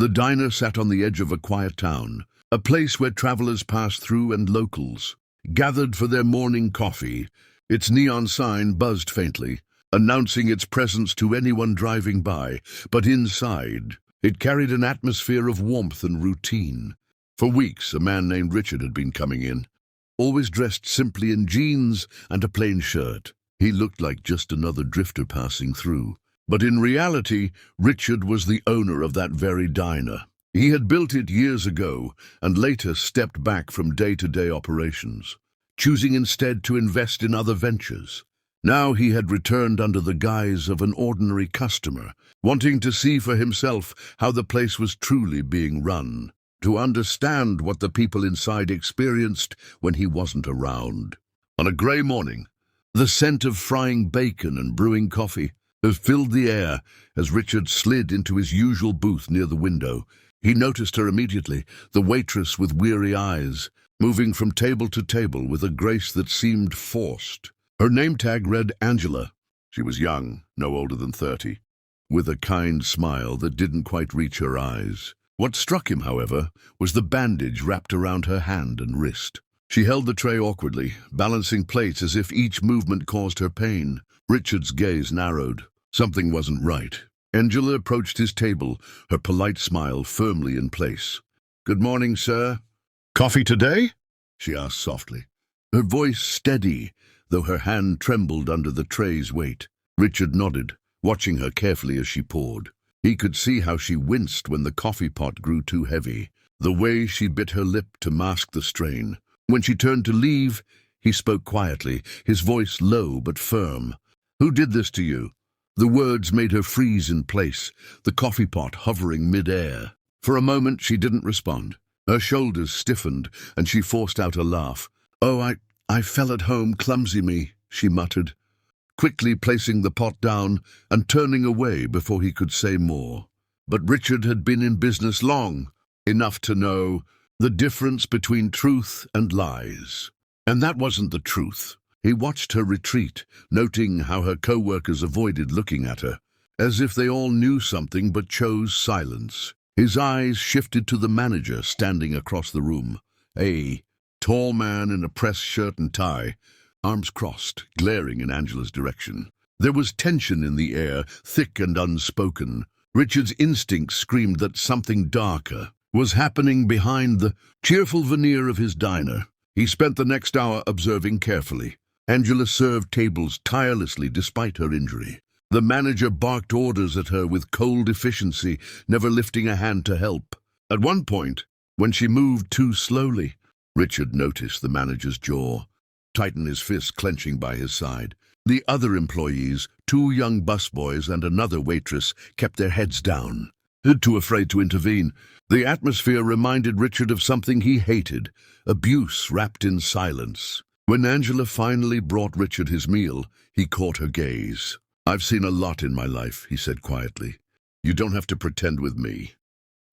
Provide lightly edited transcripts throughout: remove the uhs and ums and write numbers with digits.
The diner sat on the edge of a quiet town, a place where travelers passed through and locals gathered for their morning coffee. Its neon sign buzzed faintly, announcing its presence to anyone driving by, but inside, it carried an atmosphere of warmth and routine. For weeks, a man named Richard had been coming in, always dressed simply in jeans and a plain shirt. He looked like just another drifter passing through. But in reality, Richard was the owner of that very diner. He had built it years ago and later stepped back from day-to-day operations, choosing instead to invest in other ventures. Now he had returned under the guise of an ordinary customer, wanting to see for himself how the place was truly being run, to understand what the people inside experienced when he wasn't around. On a grey morning, the scent of frying bacon and brewing coffee filled the air as Richard slid into his usual booth near the window. He noticed her immediately, the waitress with weary eyes, moving from table to table with a grace that seemed forced. Her name tag read Angela. She was young, no older than 30, with a kind smile that didn't quite reach her eyes. What struck him, however, was the bandage wrapped around her hand and wrist. She held the tray awkwardly, balancing plates as if each movement caused her pain. Richard's gaze narrowed. Something wasn't right. Angela approached his table, her polite smile firmly in place. "Good morning, sir." "Coffee today?" she asked softly, her voice steady, though her hand trembled under the tray's weight. Richard nodded, watching her carefully as she poured. He could see how she winced when the coffee pot grew too heavy, the way she bit her lip to mask the strain. When she turned to leave, he spoke quietly, his voice low but firm. "Who did this to you?" The words made her freeze in place, the coffee pot hovering mid-air. For a moment she didn't respond. Her shoulders stiffened, and she forced out a laugh. "Oh, I fell at home, clumsy me," she muttered, quickly placing the pot down and turning away before he could say more. But Richard had been in business long, enough to know the difference between truth and lies. And that wasn't the truth. He watched her retreat, noting how her co-workers avoided looking at her, as if they all knew something but chose silence. His eyes shifted to the manager standing across the room, a tall man in a pressed shirt and tie, arms crossed, glaring in Angela's direction. There was tension in the air, thick and unspoken. Richard's instincts screamed that something darker was happening behind the cheerful veneer of his diner. He spent the next hour observing carefully. Angela served tables tirelessly despite her injury. The manager barked orders at her with cold efficiency, never lifting a hand to help. At one point, when she moved too slowly, Richard noticed the manager's jaw tighten, his fist clenching by his side. The other employees, 2 young busboys and another waitress, kept their heads down, too afraid to intervene. The atmosphere reminded Richard of something he hated, abuse wrapped in silence. When Angela finally brought Richard his meal, he caught her gaze. "I've seen a lot in my life," he said quietly. "You don't have to pretend with me."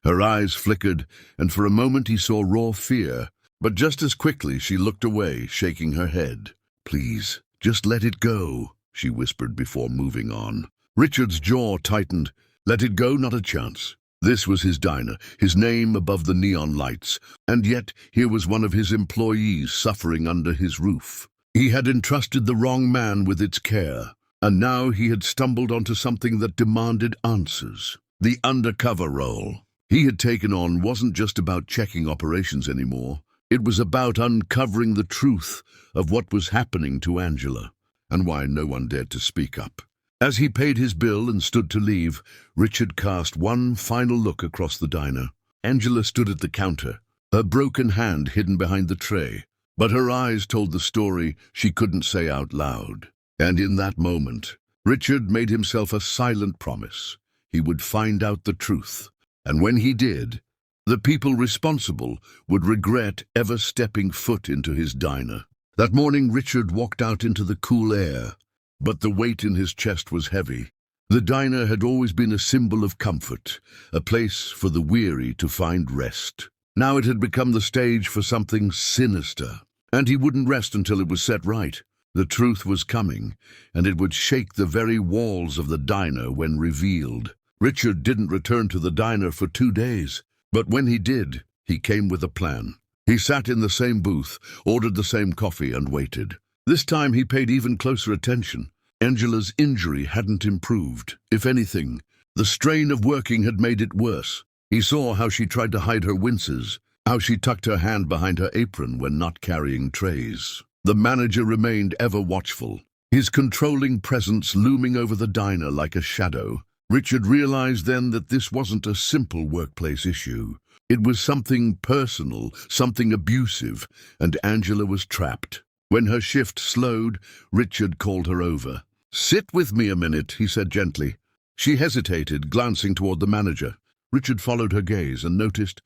Her eyes flickered, and for a moment he saw raw fear, but just as quickly she looked away, shaking her head. "Please, just let it go," she whispered before moving on. Richard's jaw tightened. Let it go? Not a chance. This was his diner, his name above the neon lights, and yet here was one of his employees suffering under his roof. He had entrusted the wrong man with its care, and now he had stumbled onto something that demanded answers. The undercover role he had taken on wasn't just about checking operations anymore. It was about uncovering the truth of what was happening to Angela, and why no one dared to speak up. As he paid his bill and stood to leave, Richard cast one final look across the diner. Angela stood at the counter, her broken hand hidden behind the tray, but her eyes told the story she couldn't say out loud. And in that moment, Richard made himself a silent promise. He would find out the truth, and when he did, the people responsible would regret ever stepping foot into his diner. That morning, Richard walked out into the cool air, but the weight in his chest was heavy. The diner had always been a symbol of comfort, a place for the weary to find rest. Now it had become the stage for something sinister, and he wouldn't rest until it was set right. The truth was coming, and it would shake the very walls of the diner when revealed. Richard didn't return to the diner for 2 days, but when he did, he came with a plan. He sat in the same booth, ordered the same coffee, and waited. This time he paid even closer attention. Angela's injury hadn't improved. If anything, the strain of working had made it worse. He saw how she tried to hide her winces, how she tucked her hand behind her apron when not carrying trays. The manager remained ever watchful, his controlling presence looming over the diner like a shadow. Richard realized then that this wasn't a simple workplace issue. It was something personal, something abusive, and Angela was trapped. When her shift slowed, Richard called her over. "Sit with me a minute," he said gently. She hesitated, glancing toward the manager. Richard followed her gaze and noticed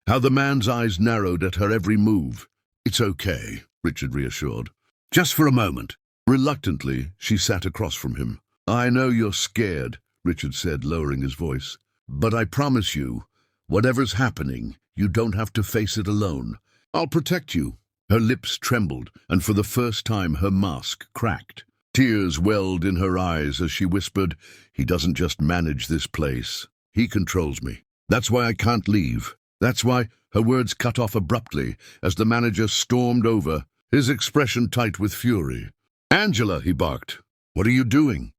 how the man's eyes narrowed at her every move. "It's okay," Richard reassured. "Just for a moment." Reluctantly, she sat across from him. "I know you're scared," Richard said, lowering his voice. "But I promise you, whatever's happening, you don't have to face it alone. I'll protect you." Her lips trembled, and for the first time her mask cracked. Tears welled in her eyes as she whispered, "He doesn't just manage this place. He controls me. That's why I can't leave. That's why—" Her words cut off abruptly as the manager stormed over, his expression tight with fury. "Angela," he barked, "what are you doing?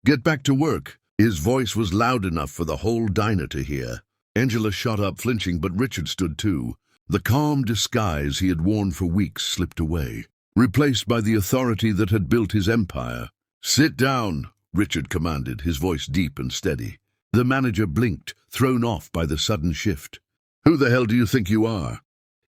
Get back to work." His voice was loud enough for the whole diner to hear. Angela shot up, flinching, but Richard stood too. The calm disguise he had worn for weeks slipped away, replaced by the authority that had built his empire. "Sit down," Richard commanded, his voice deep and steady. The manager blinked, thrown off by the sudden shift. "Who the hell do you think you are?"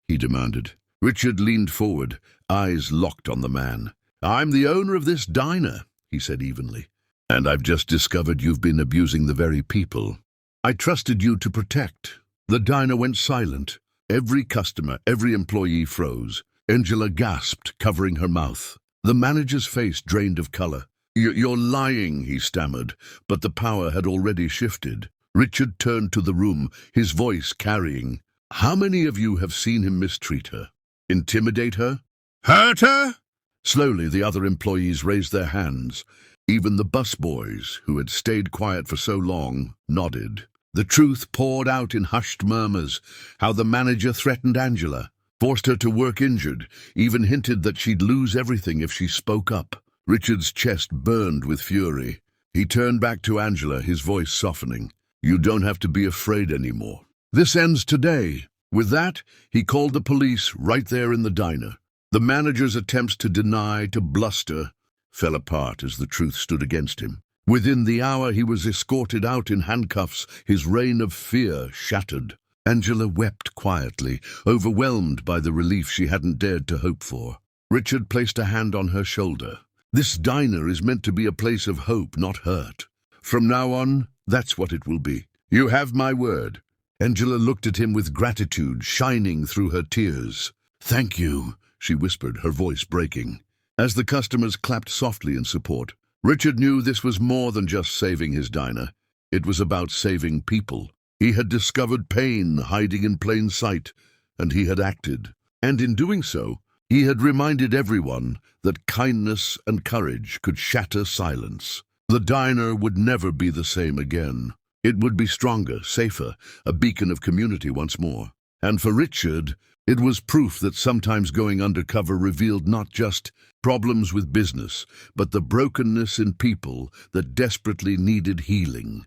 he demanded. Richard leaned forward, eyes locked on the man. "I'm the owner of this diner," he said evenly. "And I've just discovered you've been abusing the very people I trusted you to protect." The diner went silent. Every customer, every employee froze. Angela gasped, covering her mouth. The manager's face drained of color. You're lying," he stammered, but the power had already shifted. Richard turned to the room, his voice carrying. "How many of you have seen him mistreat her? Intimidate her? Hurt her?" Slowly, the other employees raised their hands. Even the busboys, who had stayed quiet for so long, nodded. The truth poured out in hushed murmurs, how the manager threatened Angela, forced her to work injured, even hinted that she'd lose everything if she spoke up. Richard's chest burned with fury. He turned back to Angela, his voice softening. "You don't have to be afraid anymore. This ends today." With that, he called the police right there in the diner. The manager's attempts to deny, to bluster, fell apart as the truth stood against him. Within the hour, he was escorted out in handcuffs, his reign of fear shattered. Angela wept quietly, overwhelmed by the relief she hadn't dared to hope for. Richard placed a hand on her shoulder. "This diner is meant to be a place of hope, not hurt. From now on, that's what it will be. You have my word." Angela looked at him with gratitude shining through her tears. "Thank you," she whispered, her voice breaking. As the customers clapped softly in support, Richard knew this was more than just saving his diner. It was about saving people. He had discovered pain hiding in plain sight, and he had acted. And in doing so, he had reminded everyone that kindness and courage could shatter silence. The diner would never be the same again. It would be stronger, safer, a beacon of community once more. And for Richard, it was proof that sometimes going undercover revealed not just problems with business, but the brokenness in people that desperately needed healing.